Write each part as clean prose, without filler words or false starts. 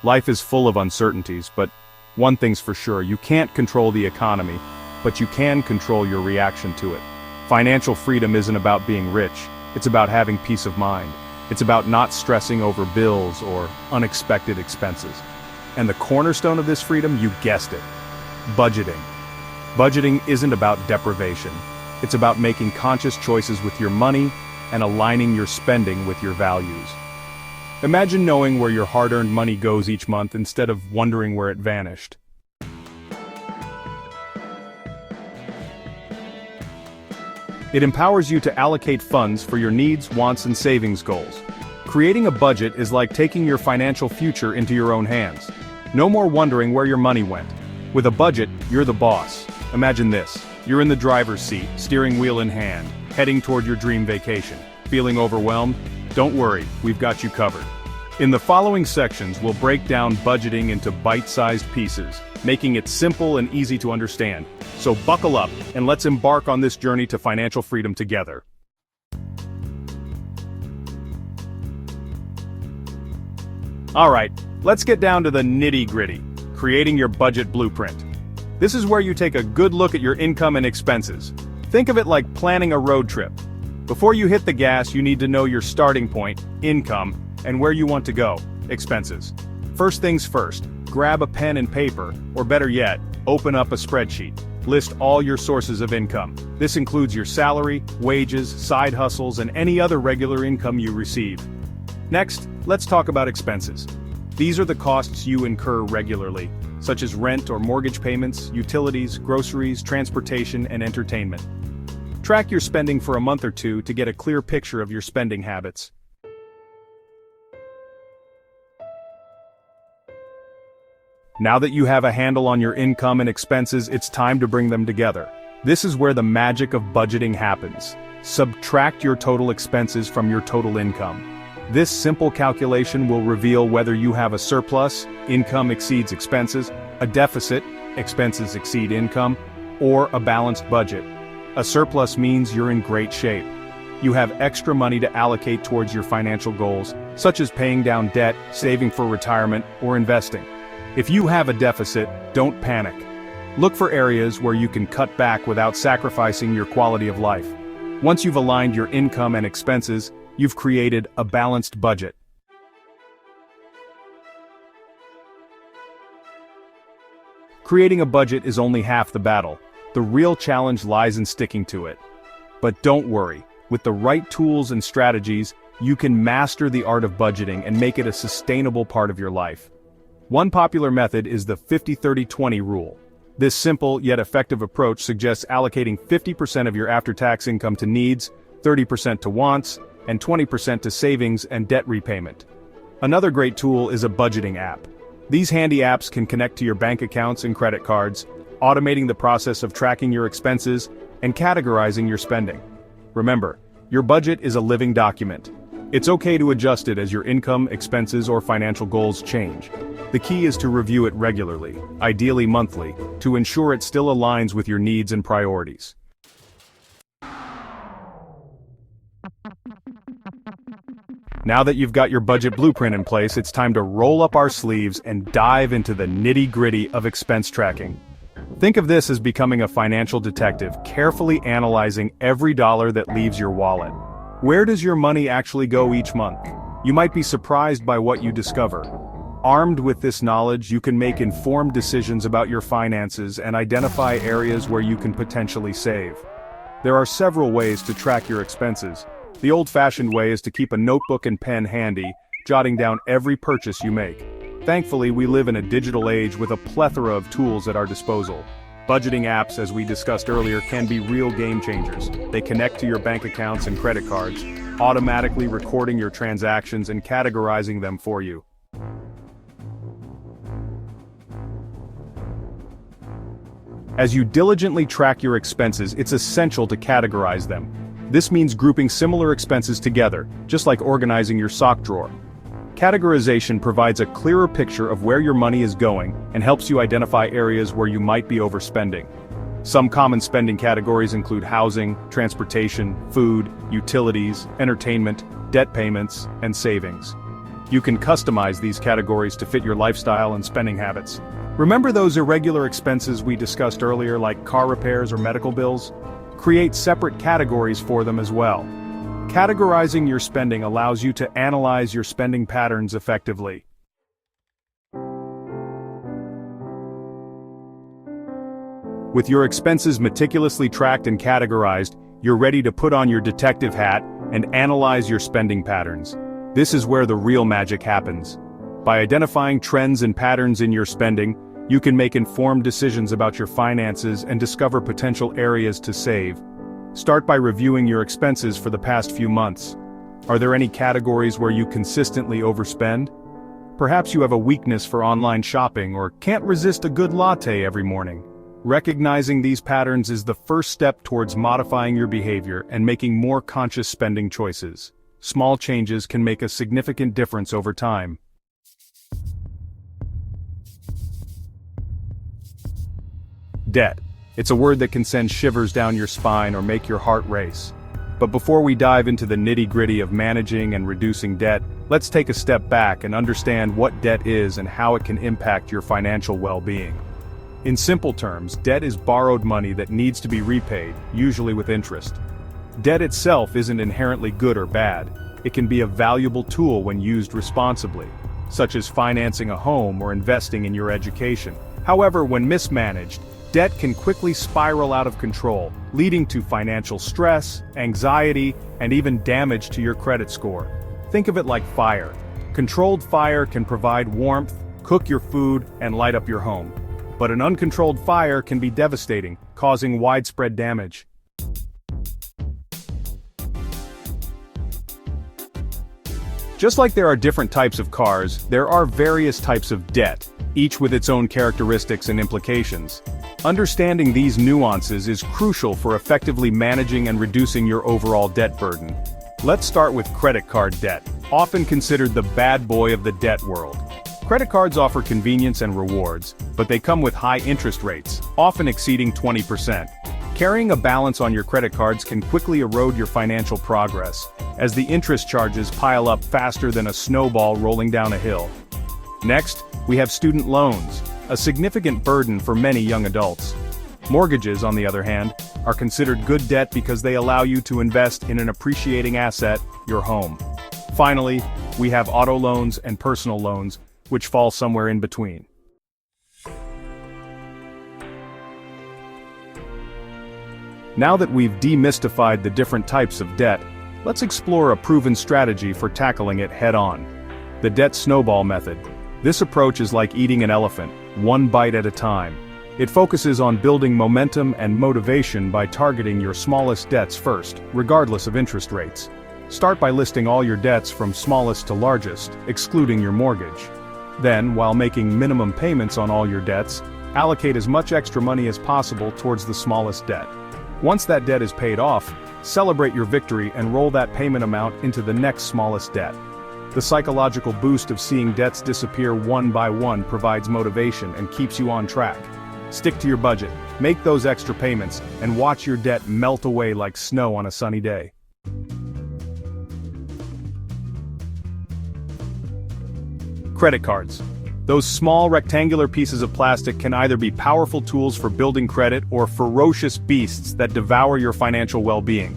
Life is full of uncertainties, but one thing's for sure, you can't control the economy, but you can control your reaction to it. Financial freedom isn't about being rich, it's about having peace of mind. It's about not stressing over bills or unexpected expenses. And the cornerstone of this freedom, you guessed it, budgeting. Budgeting isn't about deprivation. It's about making conscious choices with your money and aligning your spending with your values. Imagine knowing where your hard-earned money goes each month instead of wondering where it vanished. It empowers you to allocate funds for your needs, wants, and savings goals. Creating a budget is like taking your financial future into your own hands. No more wondering where your money went. With a budget, you're the boss. Imagine this. You're in the driver's seat, steering wheel in hand, heading toward your dream vacation. Feeling overwhelmed? Don't worry, we've got you covered. In the following sections, we'll break down budgeting into bite-sized pieces, making it simple and easy to understand. So buckle up, and let's embark on this journey to financial freedom together. Alright, let's get down to the nitty-gritty, creating your budget blueprint. This is where you take a good look at your income and expenses. Think of it like planning a road trip. Before you hit the gas, you need to know your starting point, income, and where you want to go, expenses. First things first, grab a pen and paper, or better yet, open up a spreadsheet. List all your sources of income. This includes your salary, wages, side hustles, and any other regular income you receive. Next, let's talk about expenses. These are the costs you incur regularly, such as rent or mortgage payments, utilities, groceries, transportation, and entertainment. Track your spending for a month or two to get a clear picture of your spending habits. Now that you have a handle on your income and expenses, it's time to bring them together. This is where the magic of budgeting happens. Subtract your total expenses from your total income. This simple calculation will reveal whether you have a surplus, income exceeds expenses, a deficit, expenses exceed income, or a balanced budget. A surplus means you're in great shape. You have extra money to allocate towards your financial goals, such as paying down debt, saving for retirement, or investing. If you have a deficit, don't panic. Look for areas where you can cut back without sacrificing your quality of life. Once you've aligned your income and expenses, you've created a balanced budget. Creating a budget is only half the battle. The real challenge lies in sticking to it. But don't worry, with the right tools and strategies, you can master the art of budgeting and make it a sustainable part of your life. One popular method is the 50-30-20 rule. This simple yet effective approach suggests allocating 50% of your after-tax income to needs, 30% to wants, and 20% to savings and debt repayment. Another great tool is a budgeting app. These handy apps can connect to your bank accounts and credit cards, automating the process of tracking your expenses and categorizing your spending. Remember, your budget is a living document. It's okay to adjust it as your income, expenses, or financial goals change. The key is to review it regularly, ideally monthly, to ensure it still aligns with your needs and priorities. Now that you've got your budget blueprint in place, it's time to roll up our sleeves and dive into the nitty-gritty of expense tracking. Think of this as becoming a financial detective, carefully analyzing every dollar that leaves your wallet. Where does your money actually go each month? You might be surprised by what you discover. Armed with this knowledge, you can make informed decisions about your finances and identify areas where you can potentially save. There are several ways to track your expenses. The old-fashioned way is to keep a notebook and pen handy, jotting down every purchase you make. Thankfully, we live in a digital age with a plethora of tools at our disposal. Budgeting apps, as we discussed earlier, can be real game changers. They connect to your bank accounts and credit cards, automatically recording your transactions and categorizing them for you. As you diligently track your expenses, it's essential to categorize them. This means grouping similar expenses together, just like organizing your sock drawer. Categorization provides a clearer picture of where your money is going and helps you identify areas where you might be overspending. Some common spending categories include housing, transportation, food, utilities, entertainment, debt payments, and savings. You can customize these categories to fit your lifestyle and spending habits. Remember those irregular expenses we discussed earlier, like car repairs or medical bills? Create separate categories for them as well. Categorizing your spending allows you to analyze your spending patterns effectively. With your expenses meticulously tracked and categorized, you're ready to put on your detective hat and analyze your spending patterns. This is where the real magic happens. By identifying trends and patterns in your spending, you can make informed decisions about your finances and discover potential areas to save. Start by reviewing your expenses for the past few months. Are there any categories where you consistently overspend? Perhaps you have a weakness for online shopping or can't resist a good latte every morning. Recognizing these patterns is the first step towards modifying your behavior and making more conscious spending choices. Small changes can make a significant difference over time. Debt. It's a word that can send shivers down your spine or make your heart race. But before we dive into the nitty-gritty of managing and reducing debt, let's take a step back and understand what debt is and how it can impact your financial well-being. In simple terms, debt is borrowed money that needs to be repaid, usually with interest. Debt itself isn't inherently good or bad. It can be a valuable tool when used responsibly, such as financing a home or investing in your education. However, when mismanaged, debt can quickly spiral out of control, leading to financial stress, anxiety, and even damage to your credit score. Think of it like fire. Controlled fire can provide warmth, cook your food, and light up your home. But an uncontrolled fire can be devastating, causing widespread damage. Just like there are different types of cars, there are various types of debt, each with its own characteristics and implications. Understanding these nuances is crucial for effectively managing and reducing your overall debt burden. Let's start with credit card debt, often considered the bad boy of the debt world. Credit cards offer convenience and rewards, but they come with high interest rates, often exceeding 20%. Carrying a balance on your credit cards can quickly erode your financial progress, as the interest charges pile up faster than a snowball rolling down a hill. Next, we have student loans, a significant burden for many young adults. Mortgages, on the other hand, are considered good debt because they allow you to invest in an appreciating asset, your home. Finally, we have auto loans and personal loans, which fall somewhere in between. Now that we've demystified the different types of debt, let's explore a proven strategy for tackling it head-on. The debt snowball method. This approach is like eating an elephant, one bite at a time. It focuses on building momentum and motivation by targeting your smallest debts first, regardless of interest rates. Start by listing all your debts from smallest to largest, excluding your mortgage. Then, while making minimum payments on all your debts, allocate as much extra money as possible towards the smallest debt. Once that debt is paid off, celebrate your victory and roll that payment amount into the next smallest debt. The psychological boost of seeing debts disappear one by one provides motivation and keeps you on track. Stick to your budget, make those extra payments, and watch your debt melt away like snow on a sunny day. Credit cards. Those small rectangular pieces of plastic can either be powerful tools for building credit or ferocious beasts that devour your financial well-being.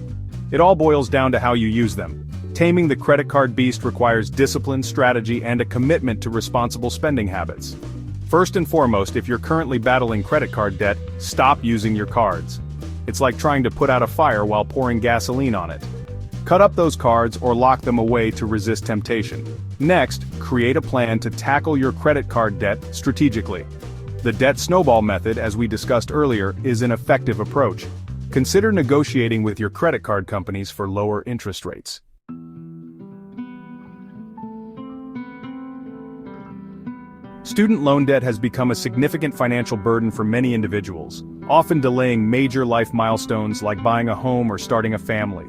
It all boils down to how you use them. Taming the credit card beast requires discipline, strategy, and a commitment to responsible spending habits. First and foremost, if you're currently battling credit card debt, stop using your cards. It's like trying to put out a fire while pouring gasoline on it. Cut up those cards or lock them away to resist temptation. Next, create a plan to tackle your credit card debt strategically. The debt snowball method, as we discussed earlier, is an effective approach. Consider negotiating with your credit card companies for lower interest rates. Student loan debt has become a significant financial burden for many individuals, often delaying major life milestones like buying a home or starting a family.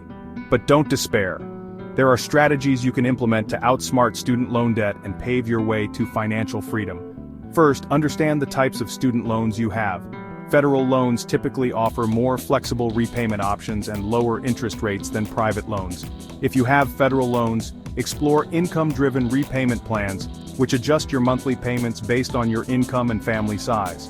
But don't despair. There are strategies you can implement to outsmart student loan debt and pave your way to financial freedom. First, understand the types of student loans you have. Federal loans typically offer more flexible repayment options and lower interest rates than private loans. If you have federal loans, explore income-driven repayment plans, which adjust your monthly payments based on your income and family size.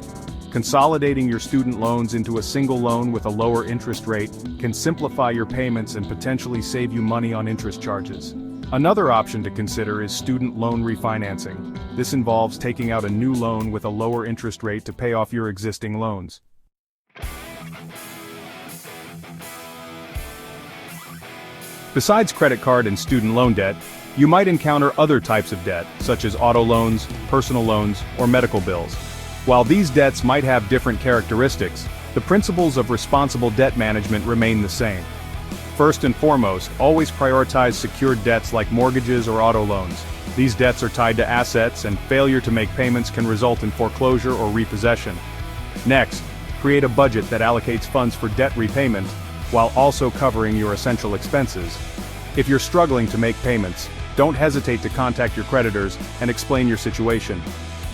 Consolidating your student loans into a single loan with a lower interest rate can simplify your payments and potentially save you money on interest charges. Another option to consider is student loan refinancing. This involves taking out a new loan with a lower interest rate to pay off your existing loans. Besides credit card and student loan debt, you might encounter other types of debt, such as auto loans, personal loans, or medical bills. While these debts might have different characteristics, the principles of responsible debt management remain the same. First and foremost, always prioritize secured debts like mortgages or auto loans. These debts are tied to assets, and failure to make payments can result in foreclosure or repossession. Next, create a budget that allocates funds for debt repayment, while also covering your essential expenses. If you're struggling to make payments, don't hesitate to contact your creditors and explain your situation.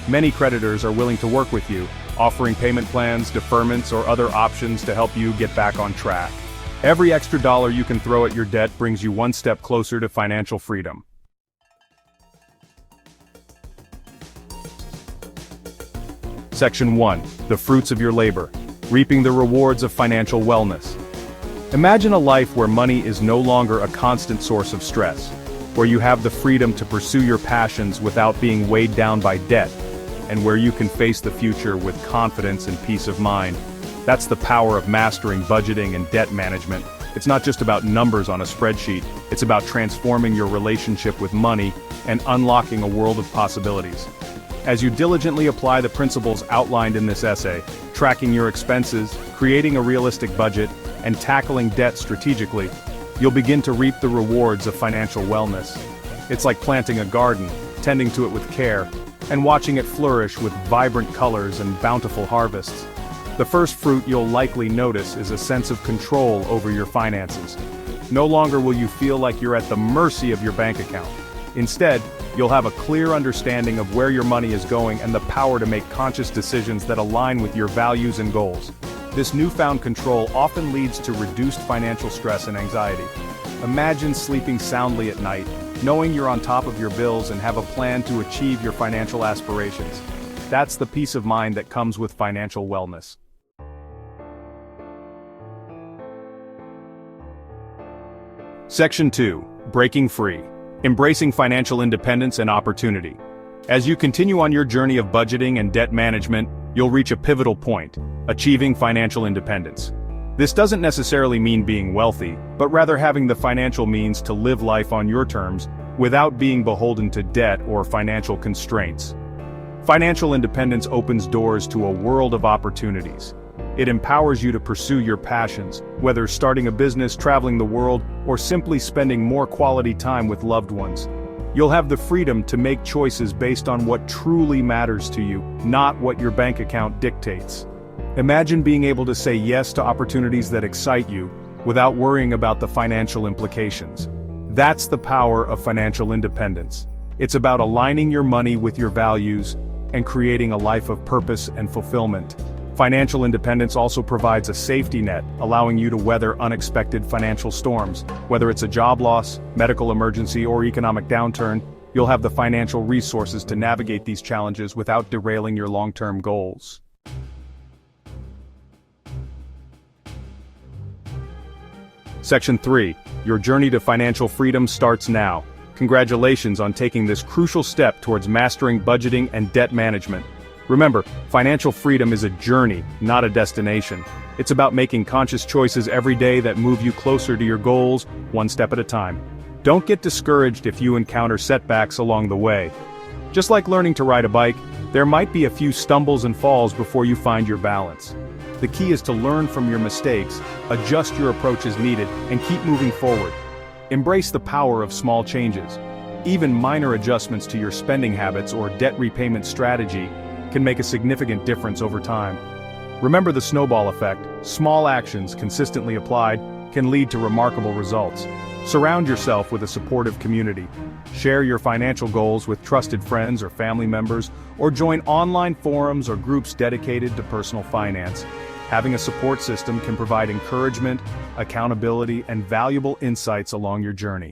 Many creditors are willing to work with you, offering payment plans, deferments, or other options to help you get back on track. Every extra dollar you can throw at your debt brings you one step closer to financial freedom. Section 1. The fruits of your labor. Reaping the rewards of financial wellness. Imagine a life where money is no longer a constant source of stress, where you have the freedom to pursue your passions without being weighed down by debt, and where you can face the future with confidence and peace of mind. That's the power of mastering budgeting and debt management. It's not just about numbers on a spreadsheet, it's about transforming your relationship with money and unlocking a world of possibilities. As you diligently apply the principles outlined in this essay, tracking your expenses, creating a realistic budget, and tackling debt strategically, you'll begin to reap the rewards of financial wellness. It's like planting a garden, tending to it with care, and watching it flourish with vibrant colors and bountiful harvests. The first fruit you'll likely notice is a sense of control over your finances. No longer will you feel like you're at the mercy of your bank account. Instead, you'll have a clear understanding of where your money is going and the power to make conscious decisions that align with your values and goals. This newfound control often leads to reduced financial stress and anxiety. Imagine sleeping soundly at night, knowing you're on top of your bills and have a plan to achieve your financial aspirations. That's the peace of mind that comes with financial wellness. Section 2. Breaking free. Embracing financial independence and opportunity. As you continue on your journey of budgeting and debt management, you'll reach a pivotal point: achieving financial independence. This doesn't necessarily mean being wealthy, but rather having the financial means to live life on your terms, without being beholden to debt or financial constraints. Financial independence opens doors to a world of opportunities. It empowers you to pursue your passions, whether starting a business, traveling the world, or simply spending more quality time with loved ones. You'll have the freedom to make choices based on what truly matters to you, not what your bank account dictates. Imagine being able to say yes to opportunities that excite you, without worrying about the financial implications. That's the power of financial independence. It's about aligning your money with your values and creating a life of purpose and fulfillment. Financial independence also provides a safety net, allowing you to weather unexpected financial storms. Whether it's a job loss, medical emergency, or economic downturn, you'll have the financial resources to navigate these challenges without derailing your long-term goals. Section 3. Your journey to financial freedom starts now. Congratulations on taking this crucial step towards mastering budgeting and debt management. Remember, financial freedom is a journey, not a destination. It's about making conscious choices every day that move you closer to your goals, one step at a time. Don't get discouraged if you encounter setbacks along the way. Just like learning to ride a bike, there might be a few stumbles and falls before you find your balance. The key is to learn from your mistakes, adjust your approach as needed, and keep moving forward. Embrace the power of small changes. Even minor adjustments to your spending habits or debt repayment strategy can make a significant difference over time. Remember the snowball effect. Small actions consistently applied can lead to remarkable results. Surround yourself with a supportive community. Share your financial goals with trusted friends or family members, or join online forums or groups dedicated to personal finance. Having a support system can provide encouragement, accountability, and valuable insights along your journey.